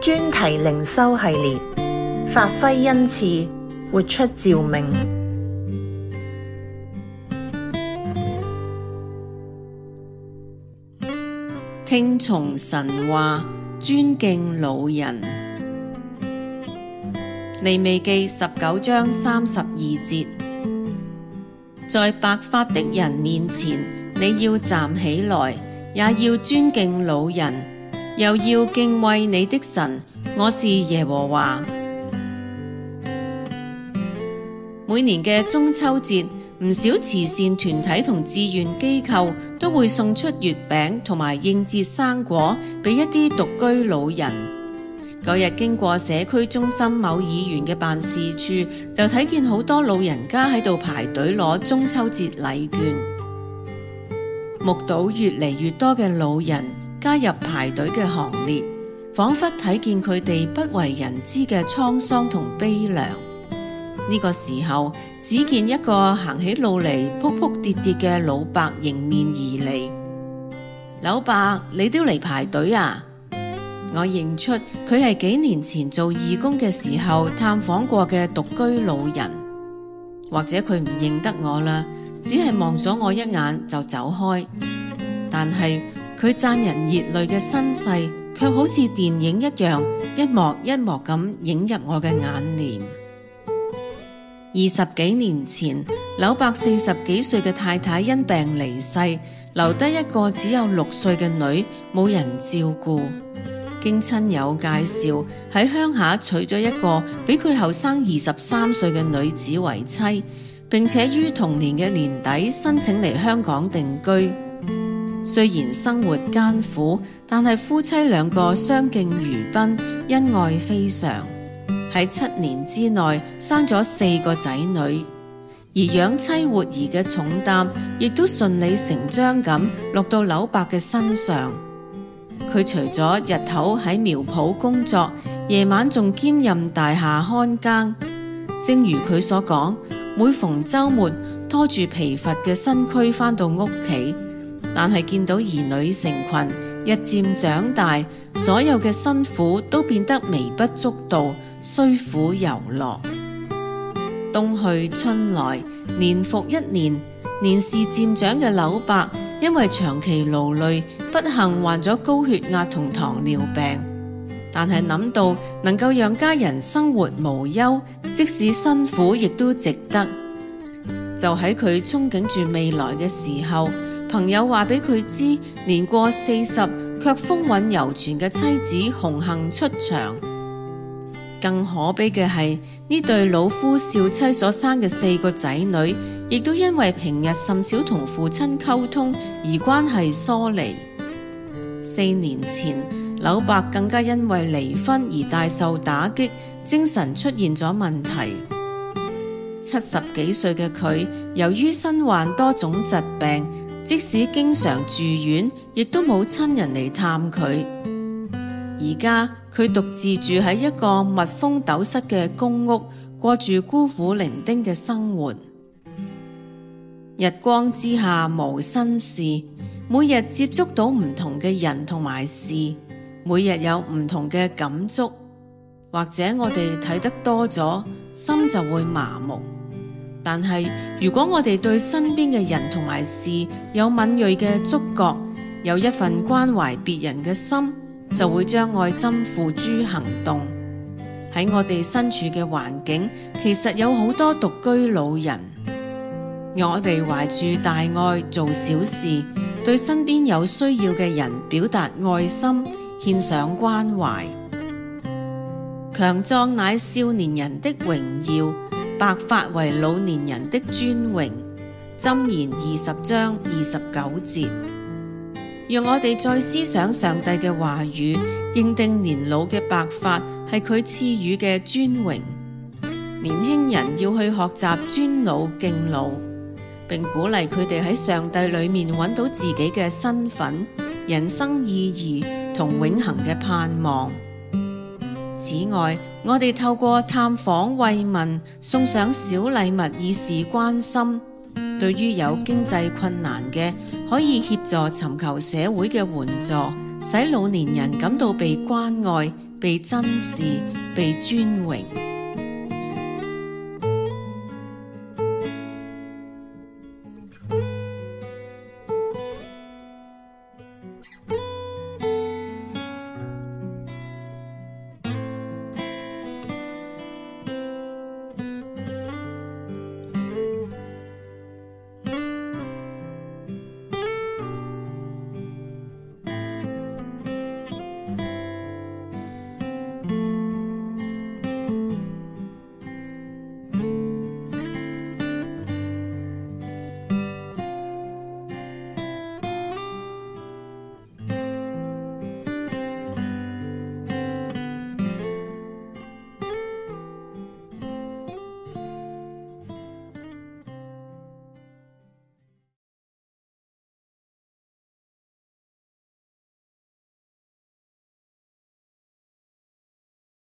專題靈修系列，發揮恩賜，活出召命。聽從神話，尊敬老人。利未記19章32節，在白髮的人面前，你要站起來，也要尊敬老人，又要敬畏你的神，我是耶和華。每年嘅中秋節，唔少慈善團體同志願機構都會送出月餅同埋應節生果俾一啲獨居老人。嗰日經過社區中心某議員嘅辦事處，就睇見好多老人家喺度排隊攞中秋節禮券。目睹越嚟越多嘅老人加入排隊嘅行列，仿佛睇見佢哋不為人知嘅滄桑同悲涼。呢個時候，只見一個行起路嚟撲撲跌跌嘅老伯迎面而嚟。老伯，你都嚟排隊啊？我認出佢係幾年前做義工嘅時候探訪過嘅獨居老人，或者佢唔認得我啦，只係望咗我一眼就走開。但係佢賺人熱淚嘅身世，卻好似電影一樣，一幕一幕咁映入我嘅眼簾。20幾年前，老伯40幾歲嘅太太因病離世，留低一個只有6歲嘅女，冇人照顧。經親友介紹，喺鄉下娶咗一個比佢後生23歲嘅女子為妻，並且於同年嘅年底申請嚟香港定居。雖然生活艱苦，但係夫妻兩個相敬如賓，恩愛非常。喺7年之內生咗4個仔女，而養妻活兒嘅重擔亦都順理成章咁落到老伯嘅身上。佢除咗日頭喺苗圃工作，夜晚仲兼任大廈看更。正如佢所講，每逢週末拖住疲乏嘅身軀返到屋企，但係見到兒女成群，日漸長大，所有嘅辛苦都變得微不足道，雖苦猶樂。冬去春來，年復一年，年事漸長嘅老伯因為長期勞累，不幸患咗高血壓同糖尿病。但係諗到能夠讓家人生活無憂，即使辛苦亦都值得。就喺佢憧憬住未來嘅時候，朋友話俾佢知，年過40卻風韻猶存嘅妻子紅杏出牆。更可悲嘅係，呢對老夫少妻所生嘅4個仔女，亦都因為平日甚少同父親溝通而關係疏離。4年前，老伯更加因為離婚而大受打擊，精神出現咗問題。70幾歲嘅佢，由於身患多種疾病，即使經常住院，亦都冇親人嚟探佢。而家佢獨自住喺一個密封斗室嘅公屋，過住孤苦伶仃嘅生活。日光之下無新事，每日接觸到唔同嘅人同埋事，每日有唔同嘅感觸。或者我哋睇得多咗，心就會麻木。但係如果我哋對身邊嘅人同埋事有敏銳嘅觸覺，有一份關懷別人嘅心，就會將愛心付諸行動。喺我哋身處嘅環境，其實有好多獨居老人。我哋懷住大愛做小事，對身邊有需要嘅人表達愛心，獻上關懷。強壯乃少年人的榮耀，白髮為老年人的尊榮。箴言20章29節。讓我哋再思想上帝嘅話語，認定年老嘅白髮係佢賜予嘅尊榮。年輕人要去學習尊老敬老，並鼓勵佢哋喺上帝裏面揾到自己嘅身份、人生意義同永恆嘅盼望。此外，我哋透過探訪慰問，送上小禮物以示關心。對於有經濟困難嘅，可以協助尋求社會嘅援助，使老年人感到被關愛，被珍視、被尊榮。